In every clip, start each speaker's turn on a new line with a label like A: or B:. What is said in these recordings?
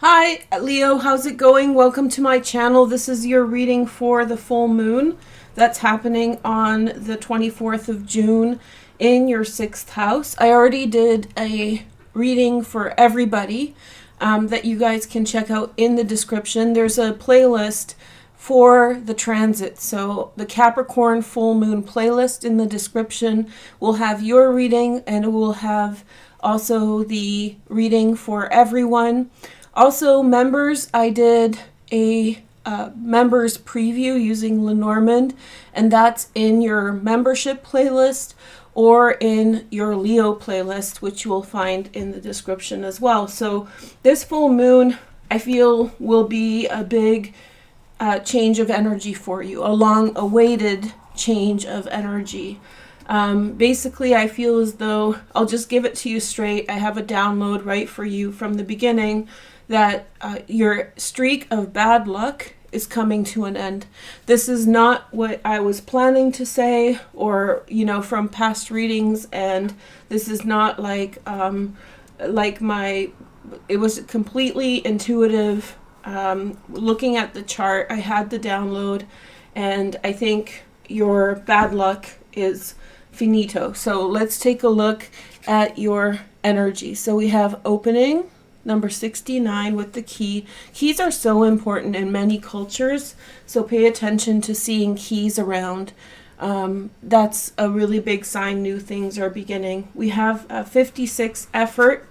A: Hi, Leo. How's it going? Welcome to my channel. This is your reading for the full moon that's happening on the 24th of June in your 6th house. I already did a reading for everybody that you guys can check out in the description. There's a playlist for the transit. So the Capricorn full moon playlist in the description will have your reading, and it will have also the reading for everyone. Also, members, I did a members preview using Lenormand, and that's in your membership playlist or in your Leo playlist, which you will find in the description as well. So this full moon, I feel, will be a big change of energy for you, a long-awaited change of energy. Basically, I feel as though, I'll just give it to you straight, I have a download right for you from the beginning, that your streak of bad luck is coming to an end. This is not what I was planning to say, or from past readings, and this is not like it was completely intuitive. Looking at the chart, I had the download, and I think your bad luck is finito. So let's take a look at your energy. So we have opening number 69 with the key. Keys are so important in many cultures, so pay attention to seeing keys around. That's a really big sign new things are beginning. We have 56 effort,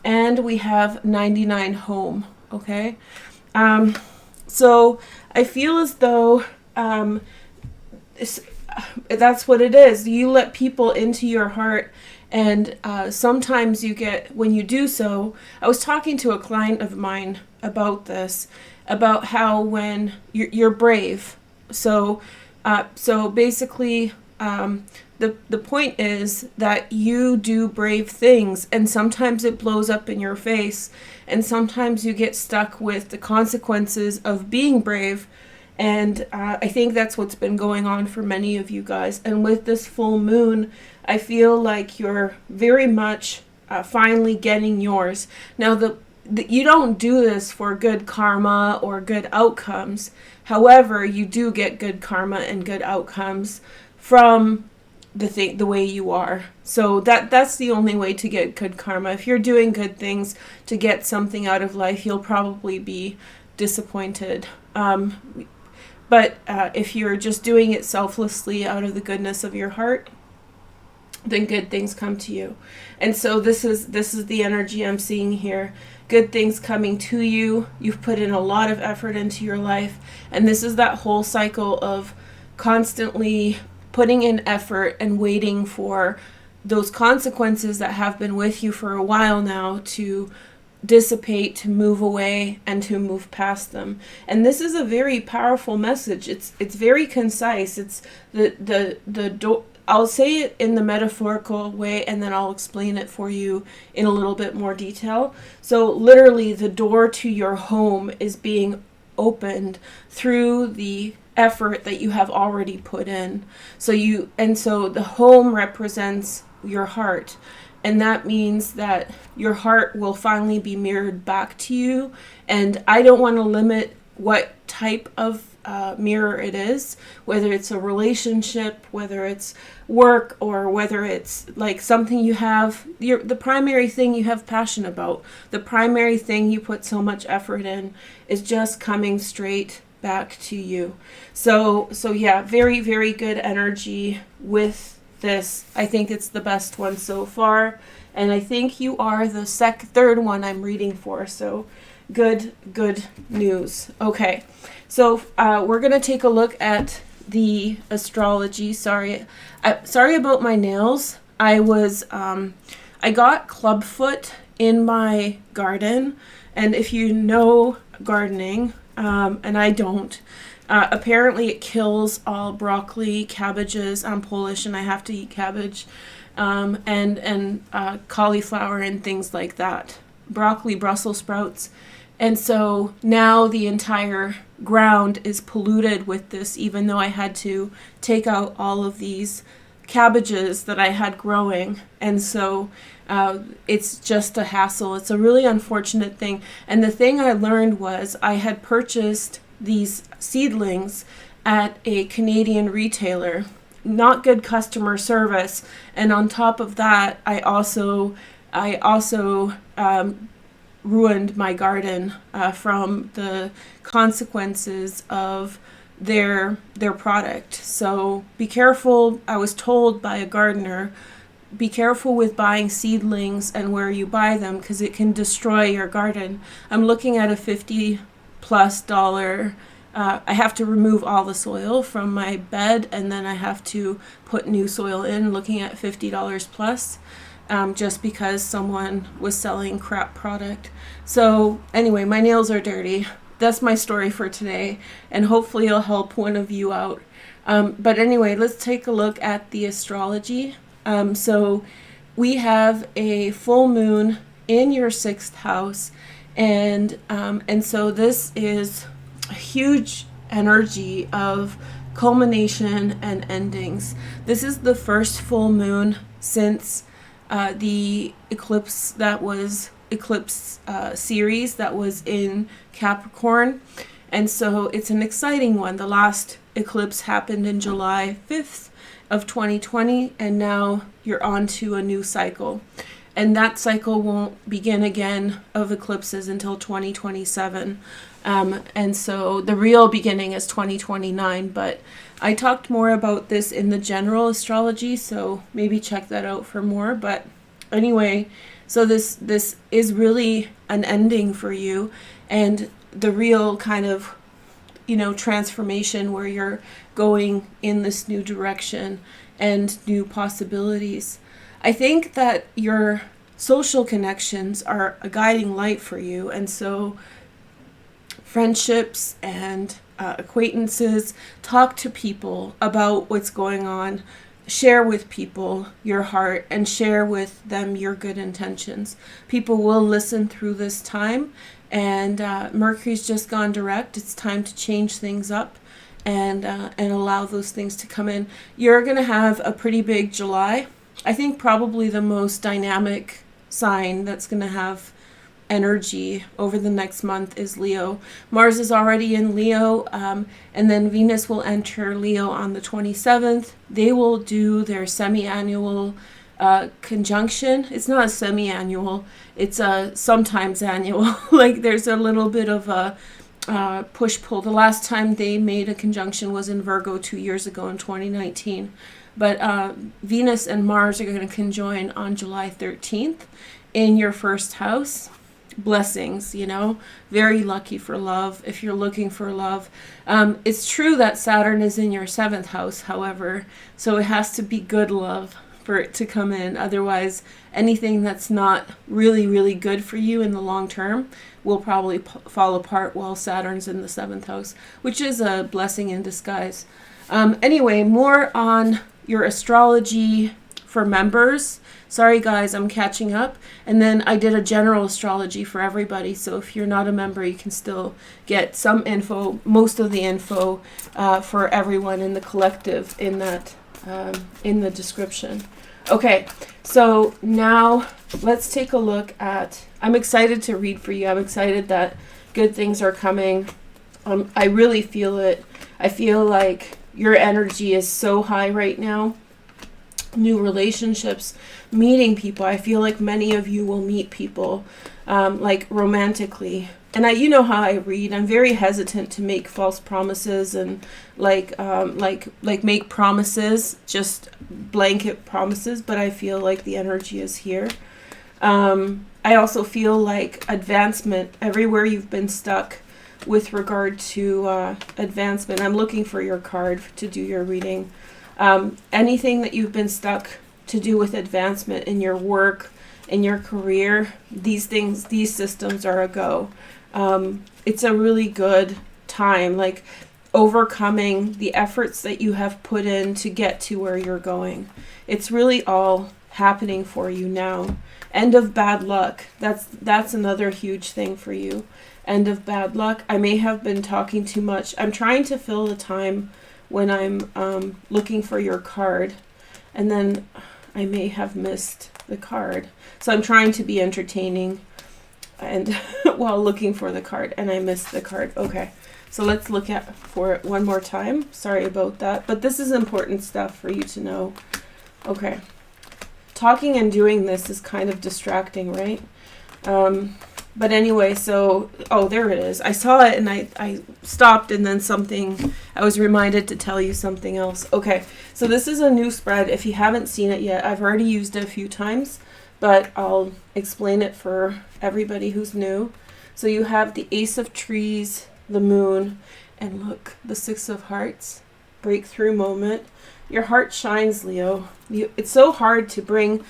A: and we have 99 home. Okay, so I feel as though that's what it is. You let people into your heart, and sometimes you get, when you do so, I was talking to a client of mine about this, about how when you're brave. So basically, the point is that you do brave things, and sometimes it blows up in your face, and sometimes you get stuck with the consequences of being brave. And I think that's what's been going on for many of you guys. And with this full moon, I feel like you're very much finally getting yours. Now, you don't do this for good karma or good outcomes. However, you do get good karma and good outcomes from the way you are. So that's the only way to get good karma. If you're doing good things to get something out of life, you'll probably be disappointed. But if you're just doing it selflessly out of the goodness of your heart, then good things come to you. And so this is the energy I'm seeing here. Good things coming to you. You've put in a lot of effort into your life, and this is that whole cycle of constantly putting in effort and waiting for those consequences that have been with you for a while now to dissipate, to move away, and to move past them. And this is a very powerful message. It's very concise. It's the door. I'll say it in the metaphorical way, and then I'll explain it for you in a little bit more detail. So literally, the door to your home is being opened through the effort that you have already put in. So the home represents your heart. And that means that your heart will finally be mirrored back to you. And I don't want to limit what type of mirror it is, whether it's a relationship, whether it's work, or whether it's like something you have, the primary thing you have passion about, the primary thing you put so much effort in is just coming straight back to you. So yeah, very, very good energy with this. I think it's the best one so far, and I think you are the third one I'm reading for, so good news. Okay, so we're gonna take a look at the astrology. Sorry about my nails. I got clubfoot in my garden, and if you know gardening, and I don't, apparently it kills all broccoli, cabbages. I'm Polish and I have to eat cabbage, and cauliflower and things like that. Broccoli, Brussels sprouts. And so now the entire ground is polluted with this, even though I had to take out all of these cabbages that I had growing. And so It's just a hassle. It's a really unfortunate thing. And the thing I learned was I had purchased these seedlings at a Canadian retailer. Not good customer service. And on top of that, I also ruined my garden from the consequences of their product. So be careful. I was told by a gardener, be careful with buying seedlings and where you buy them, because it can destroy your garden. I'm looking at a $50+ I have to remove all the soil from my bed, and then I have to put new soil in, looking at $50 plus, just because someone was selling crap product. So anyway, my nails are dirty. That's my story for today, and hopefully it'll help one of you out. But anyway, let's take a look at the astrology. So we have a full moon in your 6th house, and so this is a huge energy of culmination and endings. This is the first full moon since the eclipse series that was in Capricorn, and so it's an exciting one. The last eclipse happened in July 5th of 2020, and now you're on to a new cycle. And that cycle won't begin again of eclipses until 2027. And so the real beginning is 2029. But I talked more about this in the general astrology, so maybe check that out for more. But anyway, so this is really an ending for you, and the real kind of, transformation where you're going in this new direction and new possibilities. I think that your social connections are a guiding light for you, and so friendships and acquaintances, talk to people about what's going on, share with people your heart, and share with them your good intentions. People will listen through this time, and Mercury's just gone direct. It's time to change things up and allow those things to come in. You're going to have a pretty big July. I think probably the most dynamic sign that's going to have energy over the next month is Leo. Mars is already in Leo, and then Venus will enter Leo on the 27th. They will do their semi-annual conjunction. It's not a semi-annual, it's a sometimes annual. Like there's a little bit of a push-pull. The last time they made a conjunction was in Virgo 2 years ago in 2019. But Venus and Mars are going to conjoin on July 13th in your 1st house. Blessings, very lucky for love if you're looking for love. It's true that Saturn is in your 7th house, however, so it has to be good love for it to come in. Otherwise, anything that's not really, really good for you in the long term will probably fall apart while Saturn's in the 7th house, which is a blessing in disguise. Anyway, more on your astrology for members. Sorry guys, I'm catching up. And then I did a general astrology for everybody, so if you're not a member, you can still get some info, most of the info for everyone in the collective in that in the description. Okay, so now let's take a look at, I'm excited to read for you. I'm excited that good things are coming. I really feel it. I feel like your energy is so high right now. New relationships, meeting people. I feel like many of you will meet people, like romantically. And you know how I read. I'm very hesitant to make false promises and like make promises, just blanket promises. But I feel like the energy is here. I also feel like advancement everywhere you've been stuck with regard to advancement. I'm looking for your card to do your reading. Anything that you've been stuck to do with advancement in your work, in your career, these things, these systems are a go. It's a really good time, like overcoming the efforts that you have put in to get to where you're going. It's really all happening for you now. End of bad luck. That's another huge thing for you. End of bad luck. I may have been talking too much. I'm trying to fill the time when I'm looking for your card. And then I may have missed the card. So I'm trying to be entertaining and while looking for the card, and I missed the card. Okay, so let's look for it one more time. Sorry about that, but this is important stuff for you to know. Okay, talking and doing this is kind of distracting, right? But anyway, so, oh, there it is. I saw it and I stopped, and then I was reminded to tell you something else. Okay, so this is a new spread. If you haven't seen it yet, I've already used it a few times, but I'll explain it for everybody who's new. So you have the Ace of Trees, the Moon, and look, the Six of Hearts, breakthrough moment. Your heart shines, Leo. It's so hard to bring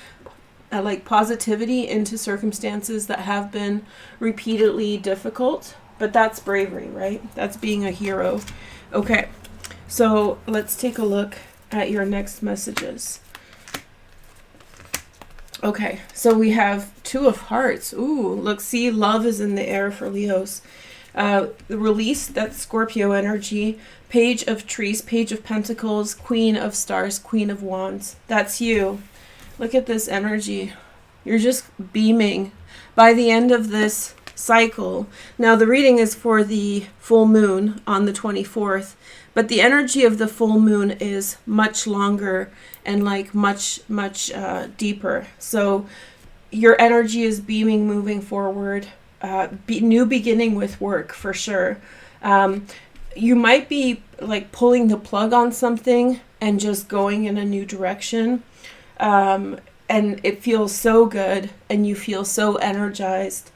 A: like positivity into circumstances that have been repeatedly difficult, but that's bravery, right? That's being a hero. Okay, so let's take a look at your next messages. Okay, so we have Two of Hearts. Ooh, look, see, love is in the air for Leos. The release, that's Scorpio energy. Page of Trees, Page of Pentacles, Queen of Stars, Queen of Wands. That's you. Look at this energy. You're just beaming. By the end of this cycle, now the reading is for the full moon on the 24th, but the energy of the full moon is much longer and like much deeper. So your energy is beaming, moving forward, new beginning with work for sure. You might be like pulling the plug on something and just going in a new direction. And it feels so good and you feel so energized.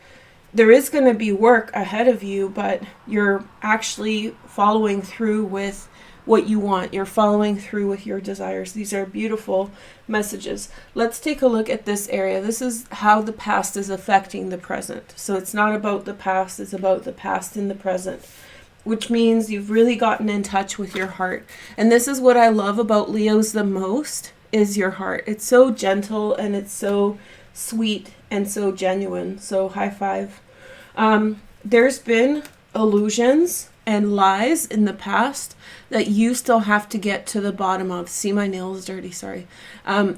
A: There is going to be work ahead of you, but you're actually following through with what you want. You're following through with your desires. These are beautiful messages. Let's take a look at this area. This is how the past is affecting the present. So it's not about the past, it's about the past in the present, which means you've really gotten in touch with your heart. And this is what I love about Leos the most, is your heart. It's so gentle and it's so sweet and so genuine. So high five. There's been illusions and lies in the past that you still have to get to the bottom of. See, my nail is dirty, sorry.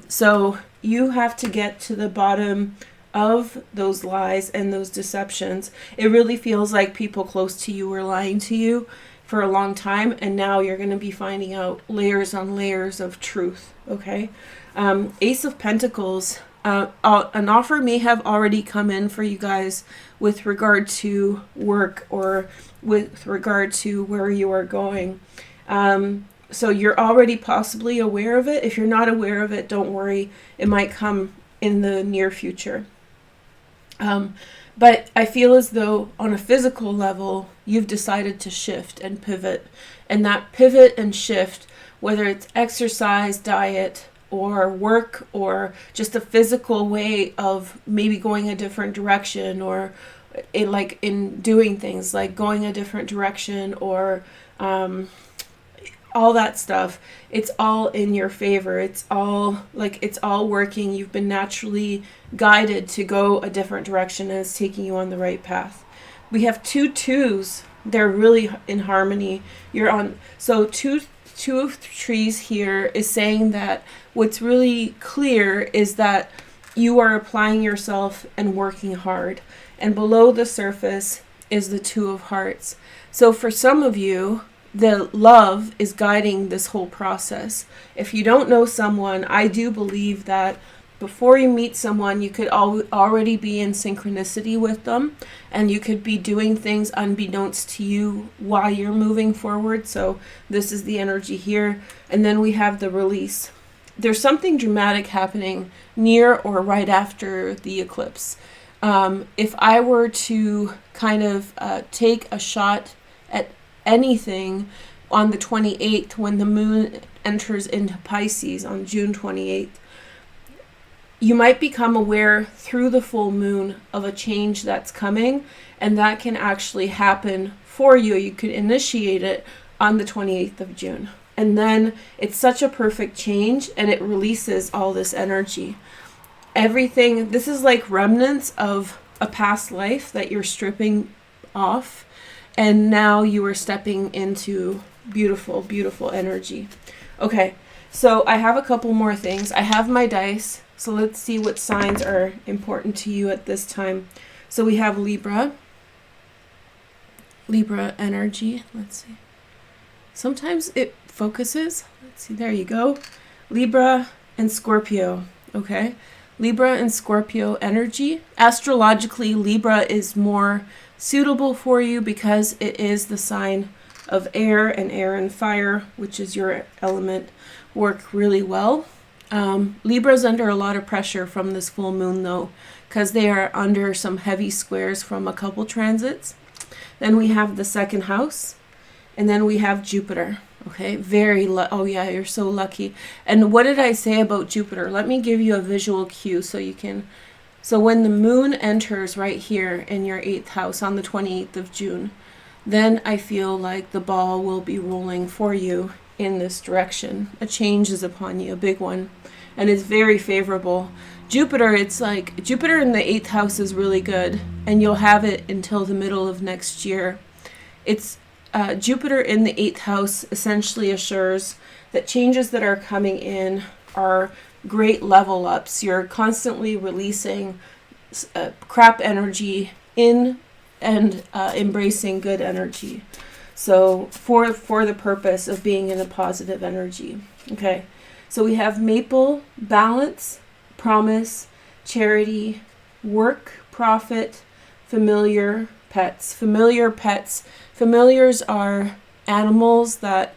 A: So you have to get to the bottom of those lies and those deceptions. It really feels like people close to you were lying to you for a long time, and now you're going to be finding out layers on layers of truth. Okay, Ace of Pentacles. An offer may have already come in for you guys with regard to work or with regard to where you are going. So you're already possibly aware of it. If you're not aware of it, don't worry. It might come in the near future. But I feel as though on a physical level, you've decided to shift and pivot. And that pivot and shift, whether it's exercise, diet, or work, or just a physical way of maybe going a different direction, or in doing things like going a different direction, or all that stuff, it's all in your favor. It's all working. You've been naturally guided to go a different direction, and it's taking you on the right path. We have 2 twos. They're really in harmony. So two of Trees here is saying that what's really clear is that you are applying yourself and working hard. And below the surface is the Two of Hearts. So for some of you, the love is guiding this whole process. If you don't know someone, I do believe that before you meet someone, you could already be in synchronicity with them, and you could be doing things unbeknownst to you while you're moving forward. So this is the energy here. And then we have the release. There's something dramatic happening near or right after the eclipse. If I were to kind of take a shot at anything on the 28th, when the moon enters into Pisces on June 28th, you might become aware through the full moon of a change that's coming, and that can actually happen for you. You could initiate it on the 28th of June. And then it's such a perfect change, and it releases all this energy. Everything, this is like remnants of a past life that you're stripping off, and now you are stepping into beautiful, beautiful energy. Okay, So I have a couple more things. I have my dice. So let's see what signs are important to you at this time. So we have Libra. Libra energy. Let's see. Sometimes it focuses. Let's see. There you go. Libra and Scorpio. Okay. Libra and Scorpio energy. Astrologically, Libra is more suitable for you because it is the sign of air, and fire, which is your element, work really well. Libra's under a lot of pressure from this full moon though, because they are under some heavy squares from a couple transits. Then we have the second house, and then we have Jupiter. Okay, oh yeah, you're so lucky. And what did I say about Jupiter? Let me give you a visual cue so you can. So when the moon enters right here in your 8th house on the 28th of June, then I feel like the ball will be rolling for you in this direction. A change is upon you, a big one, and it's very favorable. Jupiter, it's like Jupiter in the 8th house is really good, and you'll have it until the middle of next year. It's Jupiter in the 8th house essentially assures that changes that are coming in are great level ups. You're constantly releasing crap energy in and embracing good energy. So for the purpose of being in a positive energy. Okay. So we have Maple, balance, promise, charity, work, profit, familiar, pets. Familiars are animals that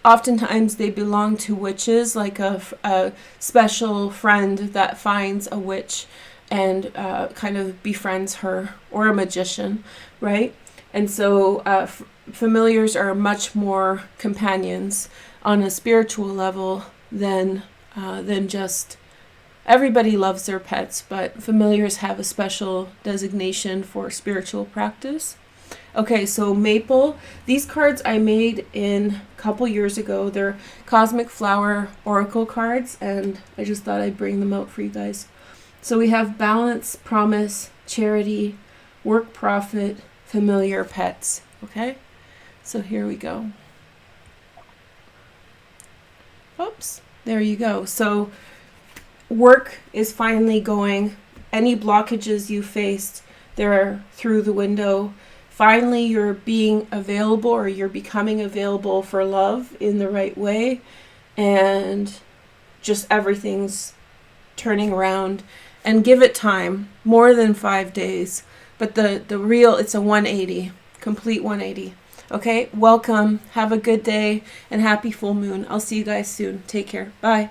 A: oftentimes they belong to witches, like a special friend that finds a witch and kind of befriends her, or a magician, right? And so familiars are much more companions on a spiritual level than just everybody loves their pets, but familiars have a special designation for spiritual practice. Okay, so Maple, these cards I made in a couple years ago. They're Cosmic Flower Oracle cards, and I just thought I'd bring them out for you guys. So we have balance, promise, charity, work, profit, familiar, pets. Okay, so here we go. Oops, there you go. So work is finally going. Any blockages you faced, they're through the window. Finally, you're being available, or you're becoming available for love in the right way, and just everything's turning around. And give it time, more than 5 days. But the real, it's a 180, complete 180. Okay, welcome. Have a good day and happy full moon. I'll see you guys soon. Take care. Bye.